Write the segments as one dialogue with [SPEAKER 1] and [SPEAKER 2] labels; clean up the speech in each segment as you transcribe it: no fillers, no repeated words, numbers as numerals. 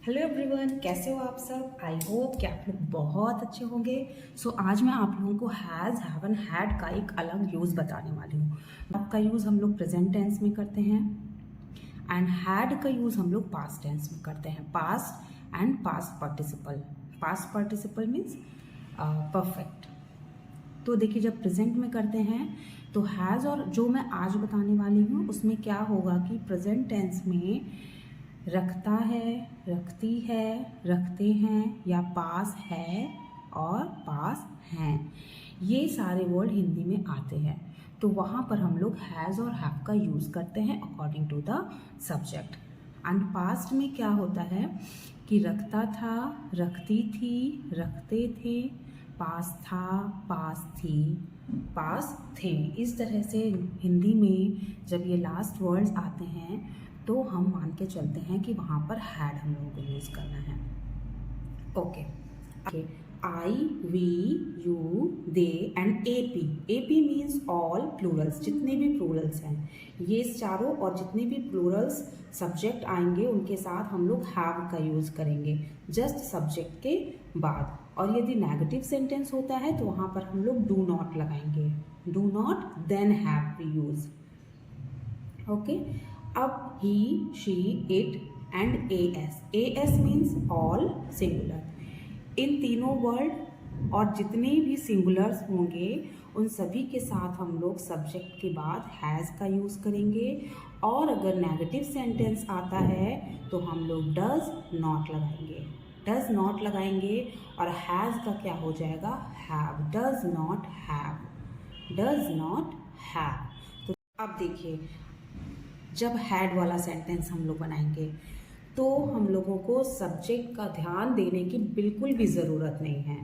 [SPEAKER 1] Hello everyone, कैसे हो आप सब। आई होप कि आप लोग बहुत अच्छे होंगे। आज मैं आप लोगों को हैज़, हैवन, हैड का एक अलग यूज़ बताने वाली हूँ। आपका यूज़ हम लोग प्रेजेंट टेंस में करते हैं एंड हैड का यूज़ हम लोग पास्ट टेंस में करते हैं। Past and past participle. Past participle means perfect. तो देखिए, जब प्रेजेंट में करते हैं तो हैज़, और जो मैं आज बताने वाली हूँ उसमें क्या होगा कि प्रेजेंट टेंस में रखता है, रखती है, रखते हैं या पास है और पास हैं, ये सारे वर्ड हिंदी में आते हैं। तो वहाँ पर हम लोग हैज़ और हैव का यूज़ करते हैं according to the subject. And past में क्या होता है कि रखता था, रखती थी, रखते थे, पास था, पास थी, पास थे। इस तरह से हिंदी में जब ये लास्ट वर्ड्स आते हैं तो हम मान के चलते हैं कि वहाँ पर हैड हम लोगों को यूज़ करना है। Okay, I, we, you, they and AP. AP means all plurals, जितने भी प्लूरल्स हैं ये चारों, और जितने भी प्लूरल्स सब्जेक्ट आएंगे उनके साथ हम लोग हैव का यूज़ करेंगे जस्ट सब्जेक्ट के बाद। और यदि नेगेटिव सेंटेंस होता है तो वहाँ पर हम लोग डू नॉट लगाएंगे। Do not then have we use. Okay, अब he, she, it and S. S means all singular. इन तीनों वर्ड और जितने भी सिंगुलर्स होंगे उन सभी के साथ हम लोग सब्जेक्ट के बाद हैज़ का यूज़ करेंगे। और अगर नेगेटिव सेंटेंस आता है तो हम लोग डज नॉट लगाएंगे। डज नॉट लगाएंगे और हैज़ का क्या हो जाएगा, have. Does not have, does not have. तो अब देखिए, जब हैड वाला सेंटेंस हम लोग बनाएंगे तो हम लोगों को सब्जेक्ट का ध्यान देने की बिल्कुल भी ज़रूरत नहीं है।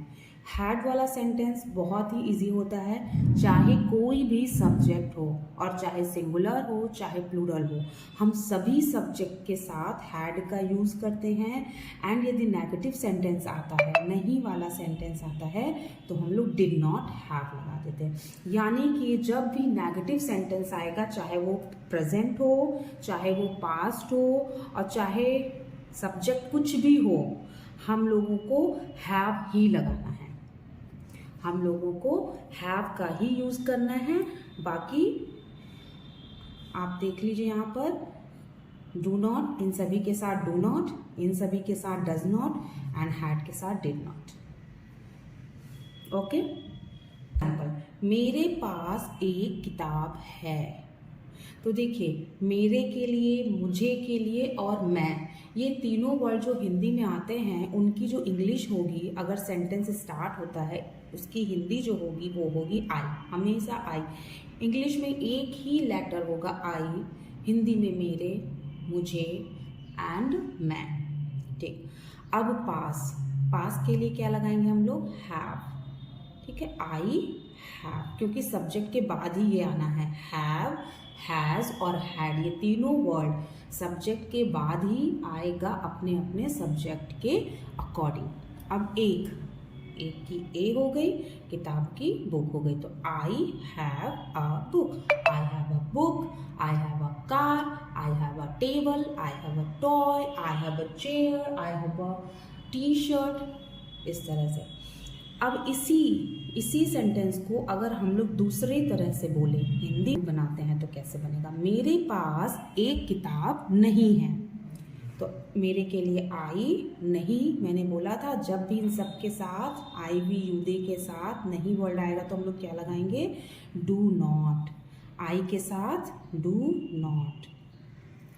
[SPEAKER 1] हैड वाला सेंटेंस बहुत ही इजी होता है, चाहे कोई भी सब्जेक्ट हो और चाहे सिंगुलर हो चाहे प्लूरल हो, हम सभी सब्जेक्ट के साथ हैड का यूज़ करते हैं। एंड यदि नेगेटिव सेंटेंस आता है, नहीं वाला सेंटेंस आता है, तो हम लोग डिड नॉट हैव लगा देते हैं। यानी कि जब भी नेगेटिव सेंटेंस आएगा, चाहे वो प्रेजेंट हो, चाहे वो पास्ट हो और चाहे सब्जेक्ट कुछ भी हो, हम लोगों को हैव ही लगाना है। हम लोगों को हैव का ही यूज़ करना है। बाकी आप देख लीजिए, यहाँ पर डू नॉट, इन सभी के साथ डू नॉट, इन सभी के साथ डज नॉट एंड हैड के साथ डिड नॉट। ओके, मेरे पास एक किताब है। तो देखिए, मेरे के लिए, मुझे के लिए और मैं, ये तीनों वर्ड जो हिंदी में आते हैं उनकी जो इंग्लिश होगी, अगर सेंटेंस स्टार्ट होता है उसकी हिंदी जो होगी वो होगी आई, हमेशा आई। इंग्लिश में एक ही लेटर होगा आई, हिंदी में मेरे, मुझे एंड मैं। ठीक, अब पास, पास के लिए क्या लगाएंगे हम लोग, हैव। ठीक है, आई हैव, क्योंकि सब्जेक्ट के बाद ही ये आना है। हैव, हैज़ और हैड, ये तीनों वर्ड सब्जेक्ट के बाद ही आएगा अपने अपने सब्जेक्ट के अकॉर्डिंग। अब एक की ए हो गई, किताब की बुक हो गई। तो I have a book, I have a book, I have a car, I have a table, I have a toy, I have a chair, I have a T shirt. इस तरह से अब इसी सेंटेंस को अगर हम लोग दूसरे तरह से बोले, हिंदी बनाते हैं तो कैसे बनेगा, मेरे पास एक किताब नहीं है। तो मेरे के लिए आई, नहीं, मैंने बोला था जब भी इन सब के साथ आई, वी, यू, दे के साथ नहीं वर्ड आएगा तो हम लोग क्या लगाएंगे, डू नॉट। आई के साथ डू नॉट।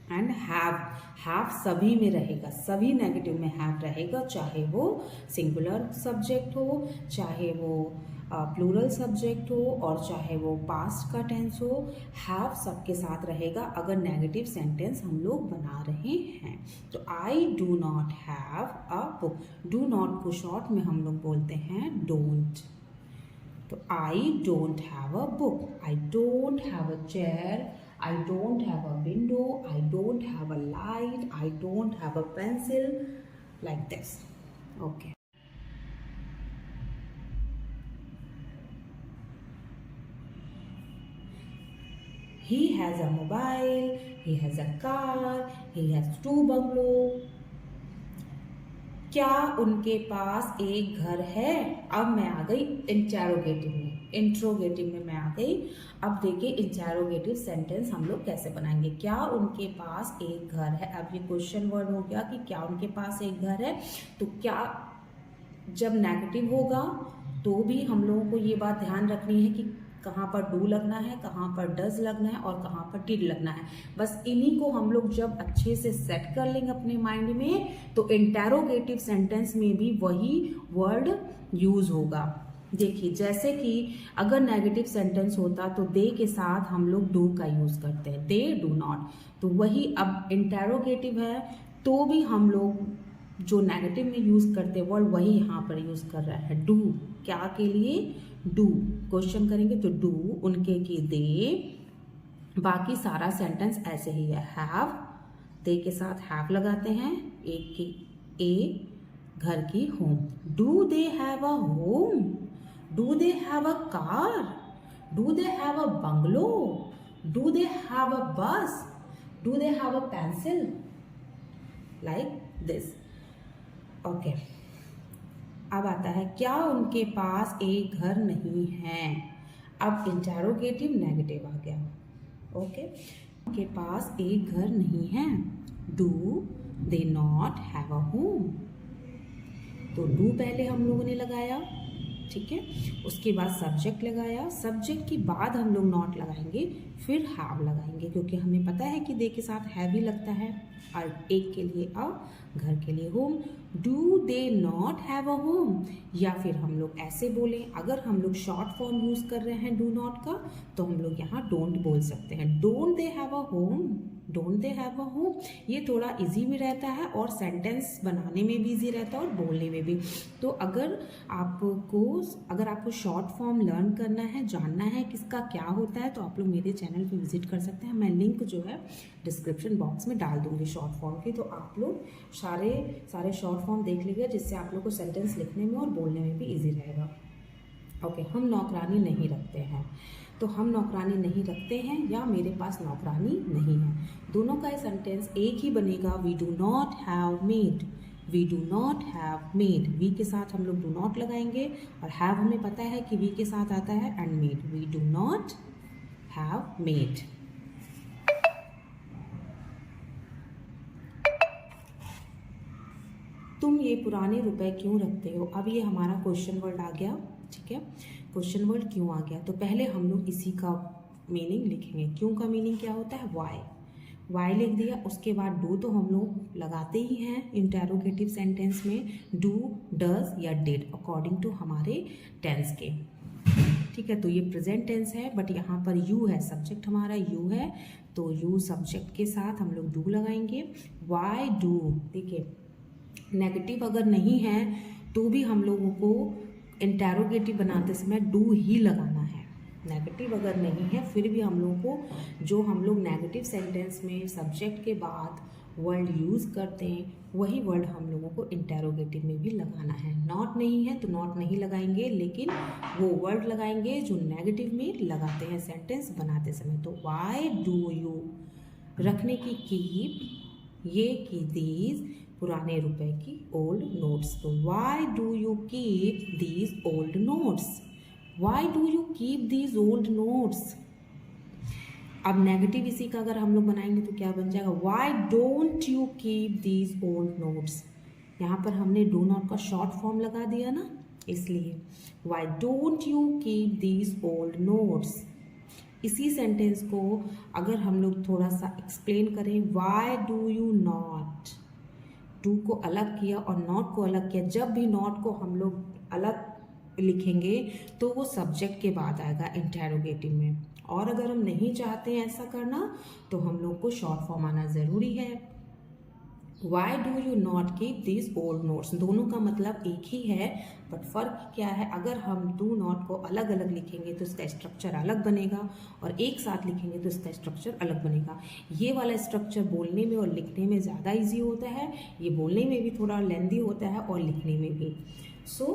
[SPEAKER 1] एंड हैव सभी में रहेगा, सभी नेगेटिव में हैव रहेगा, चाहे वो सिंगुलर सब्जेक्ट हो, चाहे वो प्लूरल सब्जेक्ट हो और चाहे वो पास्ट का टेंस हो। हैव सबके साथ रहेगा अगर नेगेटिव सेंटेंस हम लोग बना रहे हैं। तो I do not have a book. Do not को शॉर्ट में हम लोग बोलते हैं डोंट। तो I don't have a book, I don't have a chair, I don't have a window, I don't have a light, I don't have a pencil, like this. Okay. He has a mobile, he has a car, he has 2 bungalows. क्या उनके पास एक घर है। अब मैं आ गई interrogative में मैं आ गई। अब देखिए इंटेरोगेटिव सेंटेंस हम लोग कैसे बनाएंगे। क्या उनके पास एक घर है। अब ये क्वेश्चन वर्ड हो गया कि क्या उनके पास एक घर है। तो क्या जब नेगेटिव होगा तो भी हम लोगों को ये बात ध्यान रखनी है कि कहाँ पर डू लगना है, कहाँ पर डज लगना है और कहाँ पर डिड लगना है। बस इन्हीं को हम लोग जब अच्छे से सेट कर लेंगे अपने माइंड में तो इंटेरोगेटिव सेंटेंस में भी वही वर्ड यूज होगा। देखिए जैसे कि अगर नेगेटिव सेंटेंस होता तो दे के साथ हम लोग डू का यूज करते हैं, दे डू नॉट। तो वही अब इंटेरोगेटिव है तो भी हम लोग जो नेगेटिव में यूज करते हैं वर्ड वही यहाँ पर यूज कर रहा है। डू क्या के लिए, डू क्वेश्चन करेंगे तो डू, उनके की दे, बाकी सारा सेंटेंस ऐसे ही है। हैव, दे के साथ हैव लगाते हैं, एक की ए, घर की home. Do they have a home, do they have a car, do they have a bungalow, do they have a bus, do they have a pencil, like this. Okay अब आता है क्या उनके पास एक घर नहीं है। अब इंटेरोगेटिव नेगेटिव आ गया। ओके उनके पास एक घर नहीं है। Do they not have a home. तो डू पहले हम लोगों ने लगाया, ठीक है, उसके बाद सब्जेक्ट लगाया, सब्जेक्ट के बाद हम लोग नॉट लगाएंगे, फिर हैव लगाएंगे क्योंकि हमें पता है कि दे के साथ हैव ही लगता है। और एक के लिए अ, घर के लिए home. Do they not have a home, या फिर हम लोग ऐसे बोलें, अगर हम लोग शॉर्ट फॉर्म यूज कर रहे हैं डू नॉट का तो हम लोग यहाँ डोंट बोल सकते हैं। Don't they have a home, don't they have a home. ये थोड़ा इजी भी रहता है और सेंटेंस बनाने में भी इजी रहता है और बोलने में भी। तो अगर आपको शॉर्ट फॉर्म लर्न करना है, जानना है किसका क्या होता है, तो आप लोग मेरे चैनल पे विजिट कर सकते हैं। मैं लिंक जो है डिस्क्रिप्शन बॉक्स में डाल दूंगी शॉर्ट फॉर्म की, तो आप लोग सारे शॉर्ट फॉर्म देख लीजिए जिससे आप लोग को सेंटेंस लिखने में और बोलने में भी ईजी रहेगा। ओके हम नौकरानी नहीं रखते हैं, तो हम नौकरानी नहीं रखते हैं या मेरे पास नौकरानी नहीं है, दोनों का सेंटेंस एक ही बनेगा। We do not have made, we do not have made. We के साथ हम लोग डू नॉट लगाएंगे और हैव हमें पता है कि वी के साथ आता है and made. We do not have made. तुम ये पुराने रुपए क्यों रखते हो। अब ये हमारा क्वेश्चन वर्ड आ गया, ठीक है, क्वेश्चन वर्ड क्यों आ गया। तो पहले हम लोग इसी का मीनिंग लिखेंगे। क्यों का मीनिंग क्या होता है, वाई। वाई लिख दिया, उसके बाद डू तो हम लोग लगाते ही हैं इंटेरोगेटिव सेंटेंस में, डू, डज या डिड अकॉर्डिंग टू हमारे टेंस के, ठीक है। तो ये प्रेजेंट टेंस है बट यहाँ पर यू है, सब्जेक्ट हमारा यू है, तो यू सब्जेक्ट के साथ हम लोग डू लगाएंगे। वाई डू, देखिए नेगेटिव अगर नहीं है तो भी हम लोगों को इंटेरोगेटिव बनाते समय डू ही लगाना है। नेगेटिव अगर नहीं है फिर भी हम लोगों को जो हम लोग नेगेटिव सेंटेंस में सब्जेक्ट के बाद वर्ड यूज़ करते हैं वही वर्ड हम लोगों को इंटेरोगेटिव में भी लगाना है। नॉट नहीं है तो नॉट नहीं लगाएंगे, लेकिन वो वर्ड लगाएंगे जो नेगेटिव में लगाते हैं सेंटेंस बनाते समय। तो वाई डू यू, रखने की कीप, ये की दीज, पुराने रुपए की ओल्ड नोट्स। तो why do you keep these old notes, why do you keep these old notes. अब नेगेटिव इसी का अगर हम लोग बनाएंगे तो क्या बन जाएगा, why don't you keep these old notes. यहाँ पर हमने डू नॉट का शॉर्ट फॉर्म लगा दिया ना, इसलिए why don't you keep these old notes. इसी सेंटेंस को अगर हम लोग थोड़ा सा एक्सप्लेन करें, why do you not, do को अलग किया और नॉट को अलग किया। जब भी नॉट को हम लोग अलग लिखेंगे तो वो सब्जेक्ट के बाद आएगा इंटेरोगेटिव में, और अगर हम नहीं चाहते हैं ऐसा करना तो हम लोग को शॉर्ट फॉर्म आना ज़रूरी है। Why do you not keep this old notes, दोनों का मतलब एक ही है बट फ़र्क क्या है, अगर हम डू नॉट को अलग अलग लिखेंगे तो इसका स्ट्रक्चर अलग बनेगा और एक साथ लिखेंगे तो इसका स्ट्रक्चर अलग बनेगा। ये वाला स्ट्रक्चर बोलने में और लिखने में ज़्यादा ईजी होता है, ये बोलने में भी थोड़ा लेंदी होता है और लिखने में भी। सो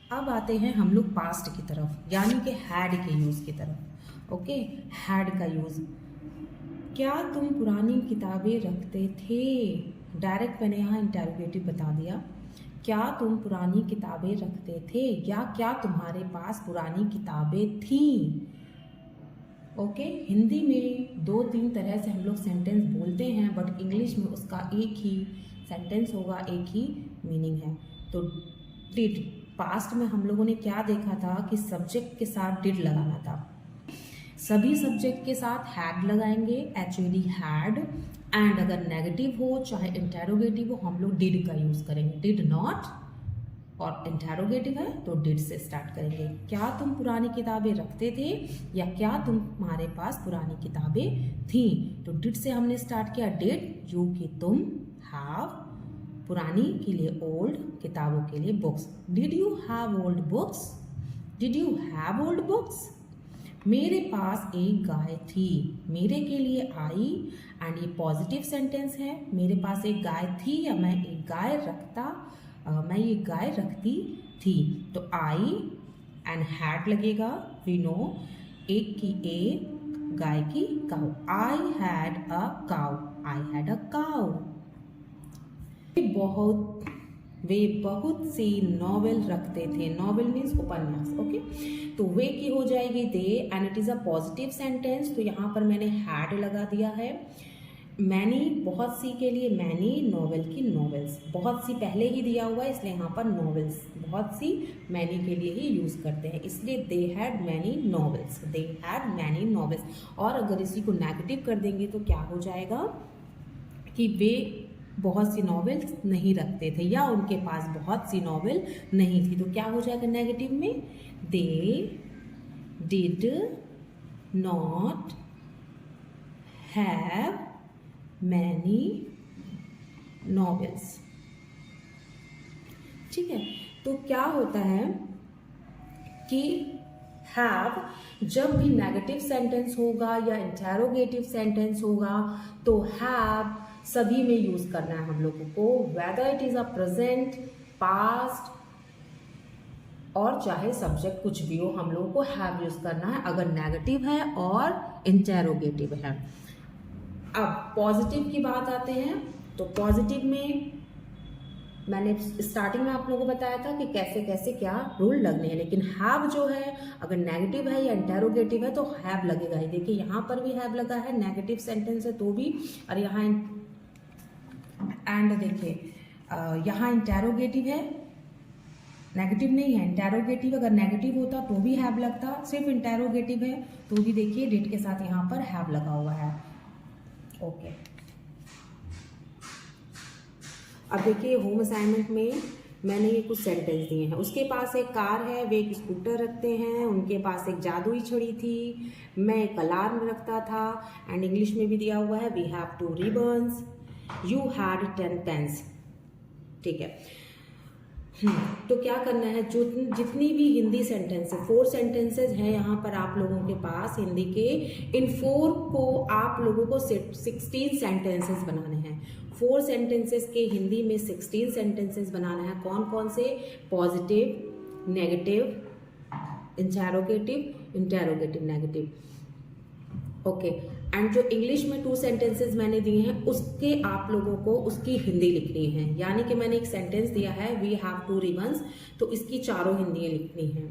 [SPEAKER 1] अब आते हैं हम लोग पास्ट की तरफ, यानी कि हैड के यूज़ की तरफ। ओके हैड का यूज़, क्या तुम पुरानी किताबें रखते थे। डायरेक्ट मैंने यहाँ इंटेरोगेटिव बता दिया। क्या तुम पुरानी किताबें रखते थे, या क्या तुम्हारे पास पुरानी किताबें थीं। ओके, हिंदी में 2-3 तरह से हम लोग सेंटेंस बोलते हैं, बट इंग्लिश में उसका एक ही सेंटेंस होगा, एक ही मीनिंग है। तो डिड, पास्ट में हम लोगों ने क्या देखा था कि सब्जेक्ट के साथ डिड लगाना था। सभी सब्जेक्ट के साथ हैड लगाएंगे, एचओडी हैड। एंड अगर नेगेटिव हो चाहे इंटेरोगेटिव हो, हम लोग डिड का यूज करेंगे, डिड नॉट। और इंटेरोगेटिव है तो डिड से स्टार्ट करेंगे। क्या तुम पुरानी किताबें रखते थे, या क्या तुम्हारे पास पुरानी किताबें थी। तो डिड से हमने स्टार्ट किया, डिड यू कि तुम, हैव पुरानी के लिए ओल्ड, किताबों के लिए books. Did you have old books, did you have old books. मेरे पास एक गाय थी, मेरे के लिए आई, एंड ये पॉजिटिव सेंटेंस है। मेरे पास एक गाय थी या मैं एक गाय मैं ये गाय रखती थी। तो आई एंड हैड लगेगा, वी नो, एक की ए, गाय की cow. I had a cow, I had a cow. वे बहुत सी नॉवेल रखते थे, नॉवेल मीन्स उपन्यास। ओके, तो वे की हो जाएगी they, and it is a positive sentence, तो यहाँ पर मैंने हैड लगा दिया है। मैनी, बहुत सी के लिए मैनी, नॉवेल की नॉवेल्स, बहुत सी पहले ही दिया हुआ है इसलिए यहाँ पर नॉवेल्स, बहुत सी मैनी के लिए ही यूज करते हैं, इसलिए they had many novels, they had many novels. और अगर इसी को नेगेटिव कर देंगे तो क्या हो जाएगा कि वे बहुत सी नॉवेल्स नहीं रखते थे, या उनके पास बहुत सी नॉवेल नहीं थी। तो क्या हो जाएगा नेगेटिव में, they did not have many novels. ठीक है, तो क्या होता है कि हैव जब भी नेगेटिव सेंटेंस होगा या इंटेरोगेटिव सेंटेंस होगा तो हैव सभी में यूज करना है हम लोगों को, whether it is a present, past और चाहे सब्जेक्ट कुछ भी हो, हम लोगों को हैव यूज करना है अगर नेगेटिव है और इंटेरोगेटिव है। अब पॉजिटिव की बात आते हैं, तो पॉजिटिव में मैंने स्टार्टिंग में आप लोगों को बताया था कि कैसे कैसे क्या रूल लगने हैं, लेकिन हैव जो है अगर नेगेटिव है या इंटेरोगेटिव है तो हैव लगेगा ही। देखिए यहाँ पर भी हैव लगा है, नेगेटिव सेंटेंस है तो भी, और यहाँ एंड देखिए यहाँ इंटेरोगेटिव है, नेगेटिव नहीं है, इंटेरोगेटिव अगर नेगेटिव होता तो भी हैव लगता, सिर्फ इंटेरोगेटिव है तो भी देखिए डिड के साथ यहाँ पर हैव लगा हुआ है। ओके, अब देखिए होम असाइनमेंट में मैंने ये कुछ सेंटेंस दिए हैं। उसके पास एक कार है, वे एक स्कूटर रखते हैं, उनके पास एक जादुई छड़ी थी, मैं एक अलार्म रखता था, एंड इंग्लिश में भी दिया हुआ है we have 2 ribbons, you had 10 pens. ठीक है, तो क्या करना है, जो जितनी भी हिंदी सेंटेंसेस, 4 सेंटेंसेस हैं यहाँ पर आप लोगों के पास हिंदी के, इन 4 को आप लोगों को 16 सेंटेंसेस बनाने हैं। 4 सेंटेंसेस के हिंदी में 16 सेंटेंसेस बनाना है। कौन कौन से, positive, negative, interrogative, negative. Okay, and जो इंग्लिश में 2 सेंटेंसेस मैंने दिए हैं उसके आप लोगों को उसकी हिंदी लिखनी है। यानी कि मैंने एक सेंटेंस दिया है वी हैव 2 रिबन्स, तो इसकी चारों हिंदी लिखनी है,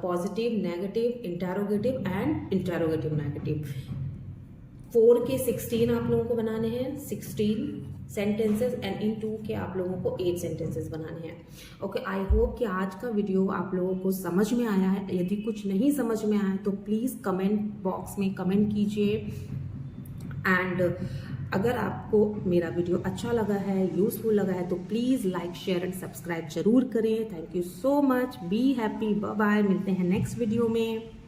[SPEAKER 1] positive, negative, interrogative and interrogative negative. 4 के 16 आप लोगों को बनाने हैं, 16 सेंटेंसेस, एंड इन 2 के आप लोगों को 8 सेंटेंसेस बनाने हैं। ओके, आई होप कि आज का वीडियो आप लोगों को समझ में आया है। यदि कुछ नहीं समझ में आया तो प्लीज़ कमेंट बॉक्स में कमेंट कीजिए, एंड अगर आपको मेरा वीडियो अच्छा लगा है, यूजफुल लगा है तो please like, share and subscribe जरूर करें। Thank you so much, be happy, bye bye, मिलते हैं नेक्स्ट वीडियो में।